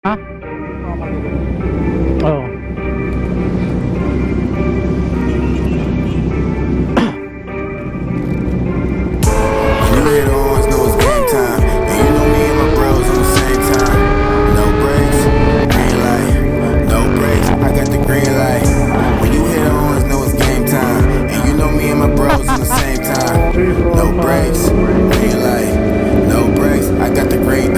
Ha? Oo. You hit on, know it's game time. And you know me and my bros on the same time. No brakes, green light. No brakes, I got the green light. When you hit on, know it's game time. And you know me and my bros on the same time. No brakes, green light. No brakes, I got the green.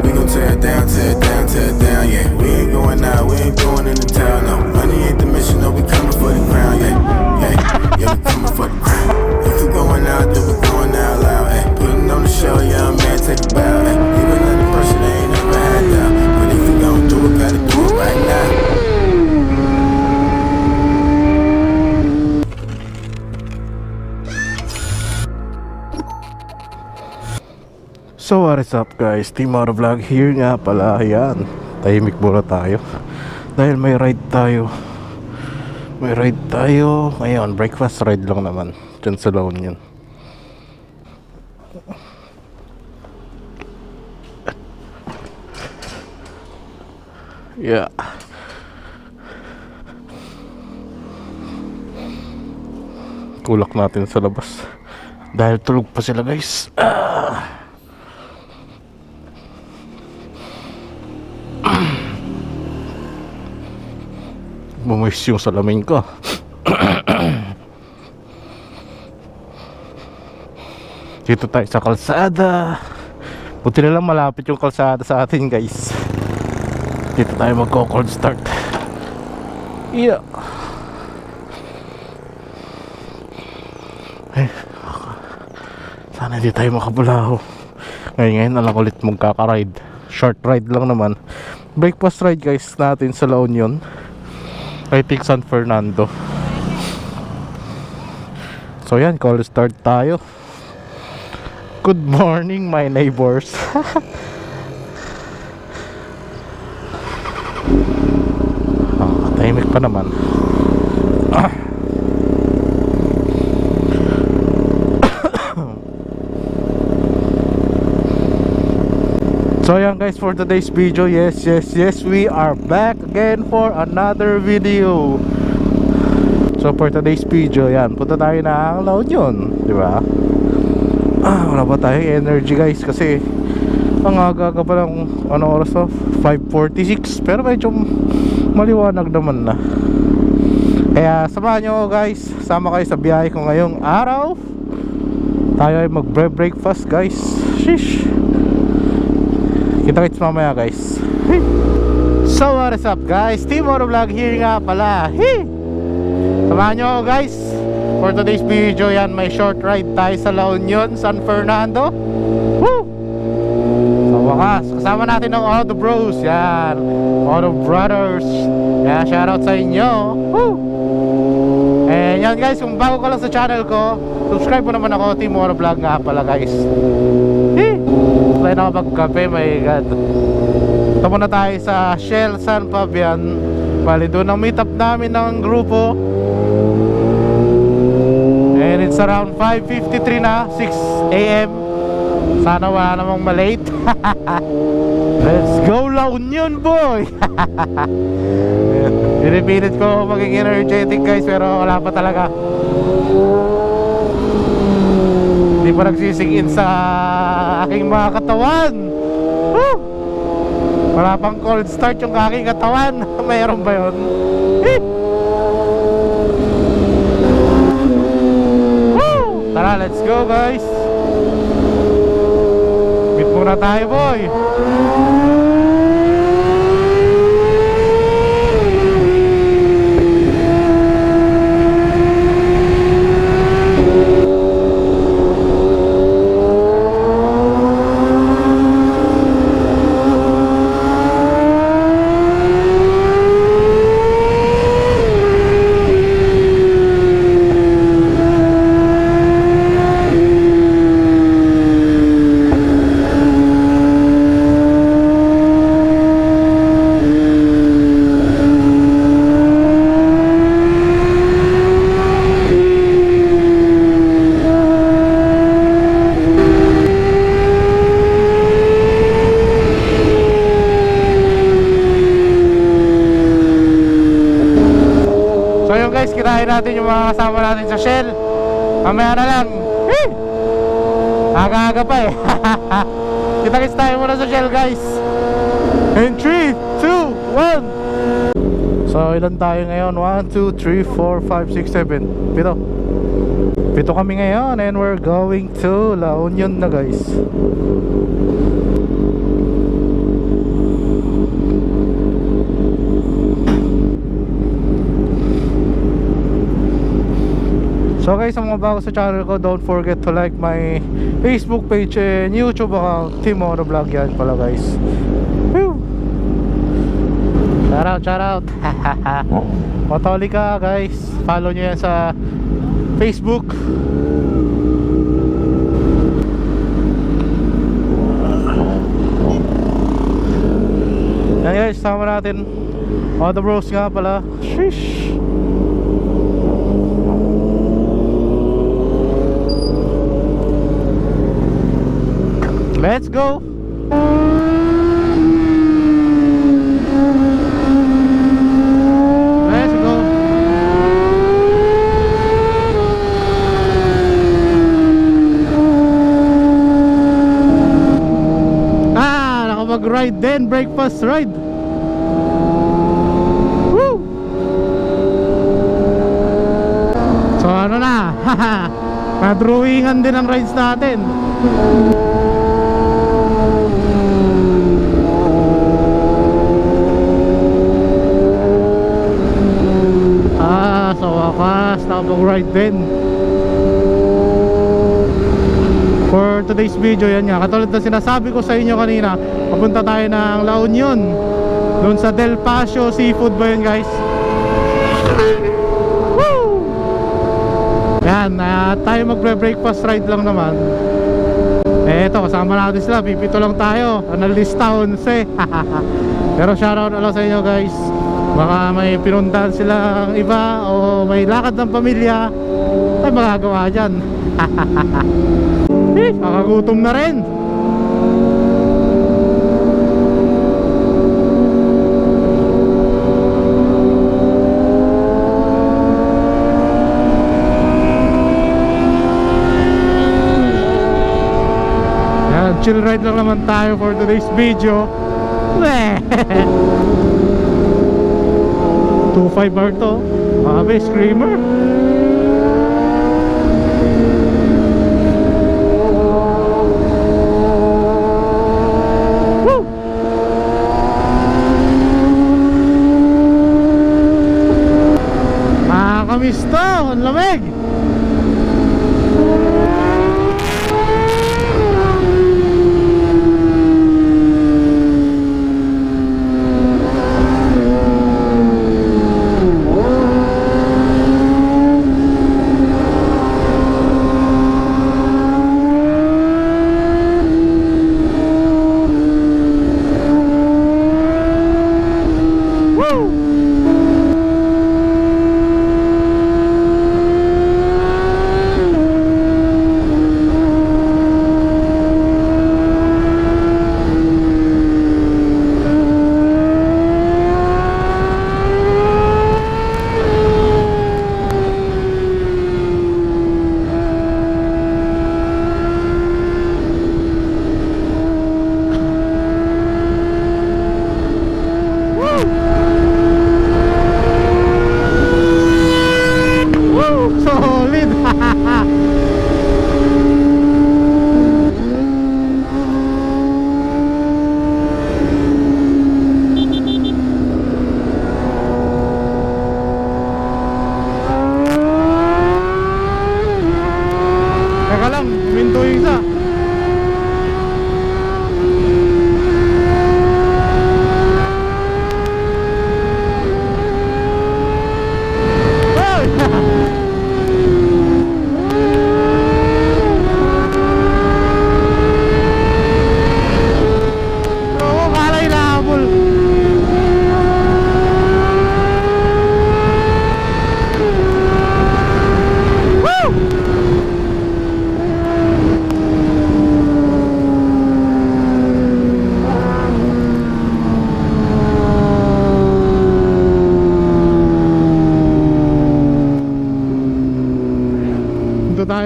We gon' tear it down, tear it down, tear it down, yeah. We ain't going out, we ain't going into town, no. Money ain't the mission, no, we coming for the crown, yeah. Yeah, we coming for the crown. If we going out, then we going out loud, eh. Putting on the show, young man, take a bow, eh. Even under pressure, they ain't never had doubt. But if we gon' do it, gotta do it right now. So what is up guys, Team Auto Vlog here nga pala. Ayan, tahimik muna tayo dahil may ride tayo. May ride tayo ngayon, breakfast ride lang naman dyan sa La Union. Yeah. Tulak natin sa labas dahil tulog pa sila guys. Bumoys yung salamin ko. Dito tayo sa kalsada. Buti na lang malapit yung kalsada sa atin guys. Dito tayo magko-cold start. Yeah. Sana di tayo makabulaho. Ngayon na lang ulit magkaka-ride. Short ride lang naman. Breakfast ride guys natin sa La Union. I think San Fernando. So yan, call start tayo. Good morning my neighbors. Tahimik pa naman. So yan guys, for today's video, yes, we are back again for another video. So for today's video, yan, punta tayo na La Union, di ba? Wala pa tayong energy guys kasi ang aga-aga pa lang, ano oras to? 5:46, pero medyo maliwanag naman na. Kaya samahan nyo guys, sama kayo sa biyahe ko ngayong araw. Tayo ay mag-breakfast guys. Sheesh. Kita-kits mamaya guys. So what is up guys, Team Auto Vlog here nga pala. Samahan nyo ako guys for today's video. Yan, may short ride tayo sa La Union, San Fernando. Woo! Sa wakas, kasama natin ng Auto Bros. Yan, Auto Brothers. Yan, shoutout sa inyo. Woo! And yan guys, kung bago ka lang sa channel ko, subscribe mo naman ako, Team Auto Vlog nga pala guys. Tayo nakapagkape, my god. Ito muna tayo sa Shell San Fabian. Bali doon ang meet up namin ng grupo. And it's around 5:53 na, 6 AM. Sana wala namang malate. Let's go La Union boy. Pinipilit ko maging energetic guys, pero wala pa talaga. Hindi pa nagsising in sa aking mga katawan. Woo! Wala pang cold start yung aking katawan. Mayroon ba yun? Woo! Tara, let's go guys. Meet muna tayo boy. natin yung mga kasama natin sa Shell. Mamaya na lang. Aga-aga pa eh. Kita-kits tayo muna sa Shell guys. In 3, 2, 1. So ilan tayo ngayon? 1, 2, 3, 4, 5, 6, 7 Pito kami ngayon. And we're going to La Union na guys. So guys, sa mga bago sa channel ko, don't forget to like my Facebook page and YouTube account, Team Motovlog yan pala guys. Woo! Shout out Motolika guys, follow nyo yan sa Facebook. Yan guys, sama natin all the bros nga pala. Sheesh. Let's go. Let's go. Nakapag-ride din, breakfast ride. Woo! So ano na? Na-drawingan din ang rides natin. Sa wakas, nakapag-ride din. For today's video, yan nga, katulad na sinasabi ko sa inyo kanina, papunta tayo ng La Union, doon sa Del Pasio Seafood ba yun guys? Woo! Yan, tayo magbre-breakfast ride lang naman. Eto, kasama natin sila, pipito lang tayo, analista 11. Pero shoutout na lang sa inyo guys. Baka may pinuntahan silang iba o may lakad ng pamilya, ay magagawa dyan. Makagutom na rin. Yan, chill ride lang naman tayo for today's video. 2.5 bar to. Mabe, screamer. Woo! Makakamiss to. Ang lamig.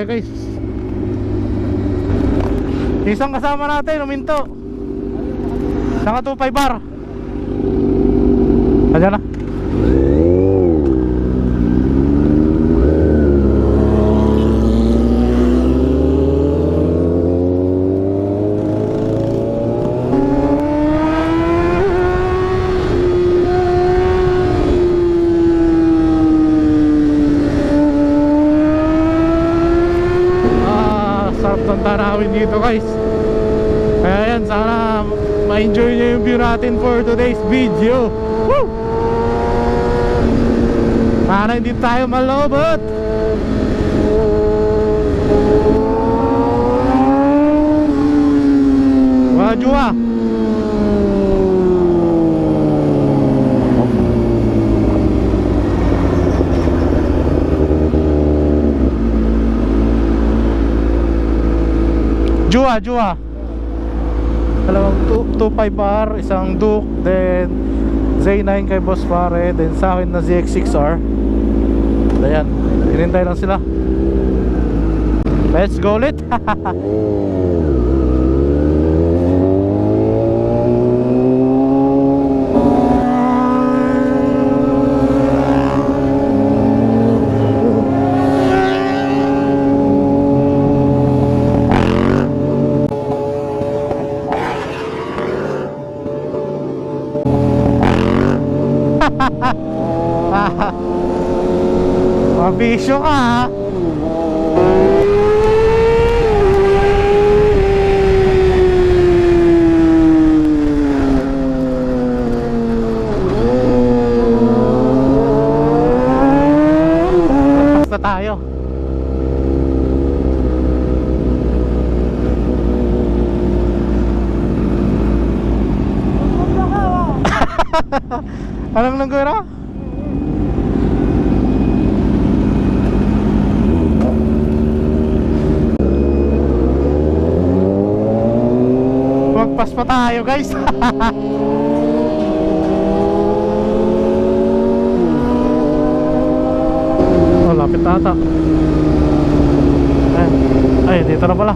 tayo guys. Isang kasama natin, uminto. Naka 2.5 bar. Ayan na. Sarap ng tanawin dito guys. Kaya yan, sana ma-enjoy nyo yung view natin for today's video. Woo! Sana hindi tayo malobot. Wajua. Jua. Dalawang 2.5 bar, isang Duke, then Z9 kay Boss Pare, then sa akin na ZX6R. Ayan, hinintay lang sila. Let's go ulit. Mabisyo ka ha. Basta tayo. Alam ng gura? Magpas pa tayo guys. Oh, lapit na ata. Ay, dito na pala.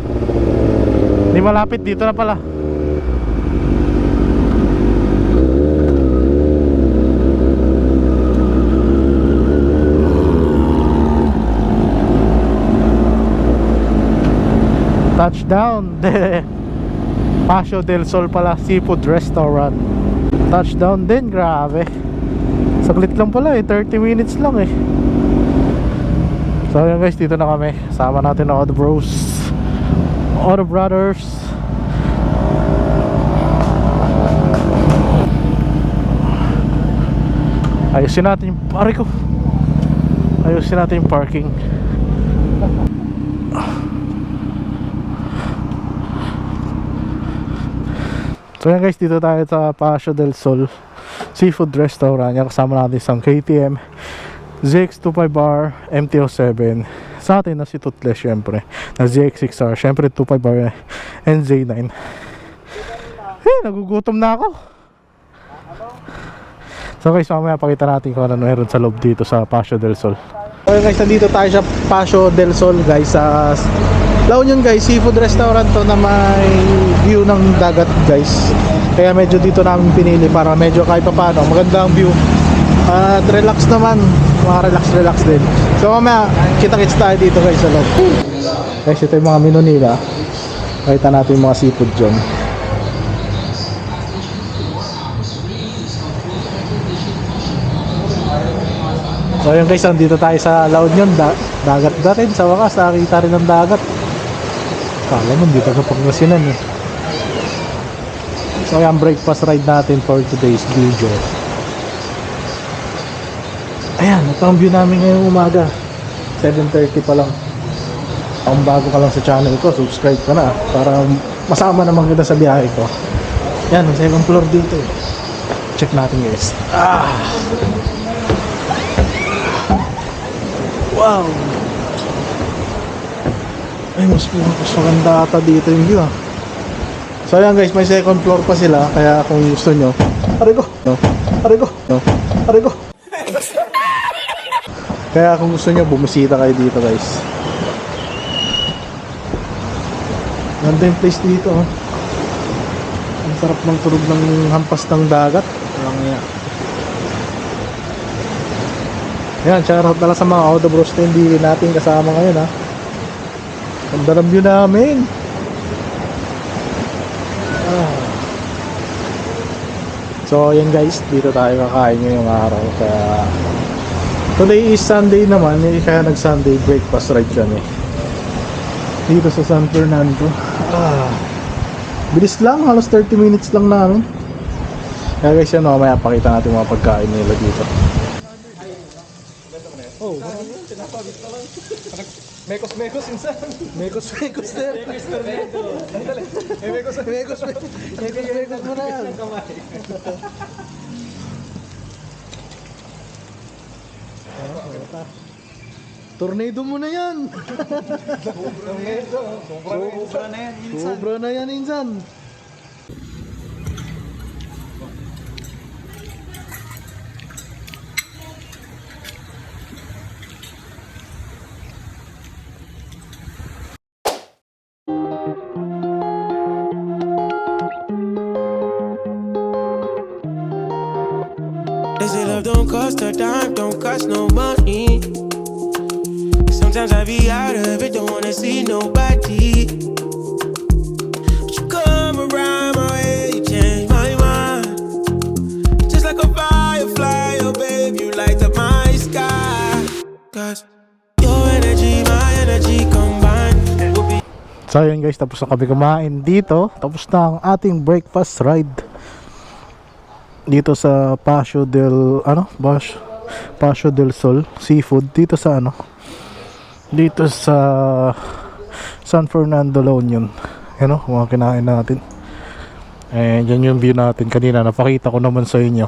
Hindi malapit, dito na pala. Touchdown. Paso del Sol pala, seafood restaurant. Touchdown din, grabe. Saglit lang pala 30 minutes lang So yun guys, dito na kami. Sama natin ang Auto Bros, Auto Brothers. Ayusin natin yung ayusin natin yung parking. So yan guys, dito tayo sa Paso del Sol Seafood Restaurant. Yan, kasama natin isang KTM ZX25R MT-07. Sa atin na si Toothless syempre, na ZX6R, syempre 25R and Z9. Nagugutom na ako. So guys, mamaya pakita natin kung ano meron sa loob dito sa Paso del Sol. So guys, nandito tayo sa Paso del Sol guys, sa La Union guys. Seafood restaurant to na may view ng dagat guys. Kaya medyo dito namin pinili para medyo kahit pa paano maganda ang view. At relax naman, mga relax din. So mamaya kita-kits tayo dito guys sa loob. Guys, ito yung mga menu nila. Pakita natin yung mga seafood dyan. So yun guys, dito tayo sa La Union. Dagat na rin, sa wakas nakakita rin ng dagat. Kala mo, dito sa Pangasinan So yung breakfast ride natin for today's video. Ayan, ito ang view namin ngayong umaga. 7:30 pa lang. Kung bago ka lang sa channel ko, subscribe ka na para masama naman kita sa biyahe ko. Yan, may second floor dito. Check natin guys. Wow! Ay, mas maganda ata dito yung view So ayan guys, may second floor pa sila. Kaya kung gusto nyo, aray ko. Kaya kung gusto nyo, bumisita kayo dito guys. Ganda yung place dito, oh. Ang sarap ng tunog ng hampas ng dagat. Walang iya. Yan, shoutout pala sa mga auto bros na hindi natin kasama ngayon, ha. Ang dalam view namin. So yan guys, dito tayo kakain ngayong araw. Kaya today is Sunday naman, kaya nag Sunday breakfast ride kami dito sa San Fernando. Bilis lang, halos 30 minutes lang namin. Kaya guys yan, mamaya pakita natin mga pagkain nila dito. Mekos insan. Mekos na yan. Mekos mo na yan. Tornado mo na yan. Sobra na yan insan. They say love don't cost a dime, don't cost no money. Sometimes I be out of it, don't wanna see nobody. But you come around my way, you change my mind. Just like a firefly, oh babe, you light up my sky. Cause your energy, my energy combined will be. So yun guys, tapos na kami kumain dito. Tapos na ang ating breakfast ride dito sa Paso del Sol Seafood dito sa dito sa San Fernando La Union. Yan mga kinain natin. And yan yung view natin kanina, napakita ko naman sa inyo.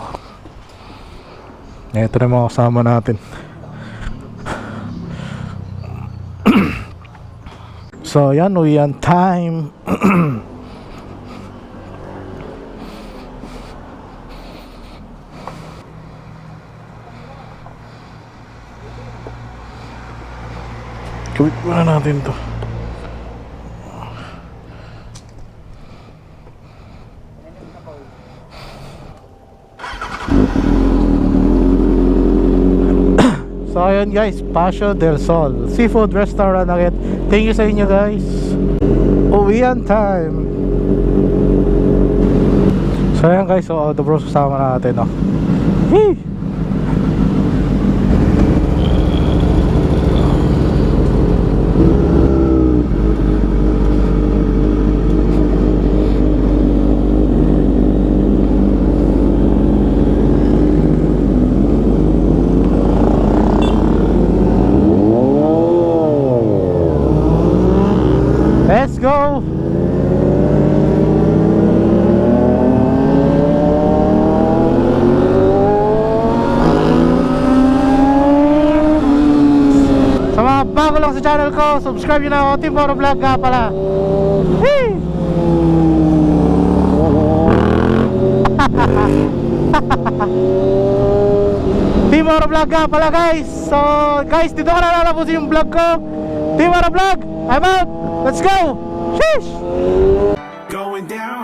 Ito na yung mga kasama natin. So yan, uwian time. Gawin muna natin to. So ayun guys, Paso del Sol Seafood Restaurant ulit. Thank you sa inyo guys. Uwian time. So ayun guys, so the bros kasama natin, Hey! Let's go! Sa mga bago lang sa channel ko, subscribe nyo na ako, Team Moro Vlog nga pala. Hey! Team Moro Vlog nga pala guys. So guys, dito ko na lalapusin yung vlog ko. Team Moro Vlog, I'm out! Let's go! Sheesh! Going down.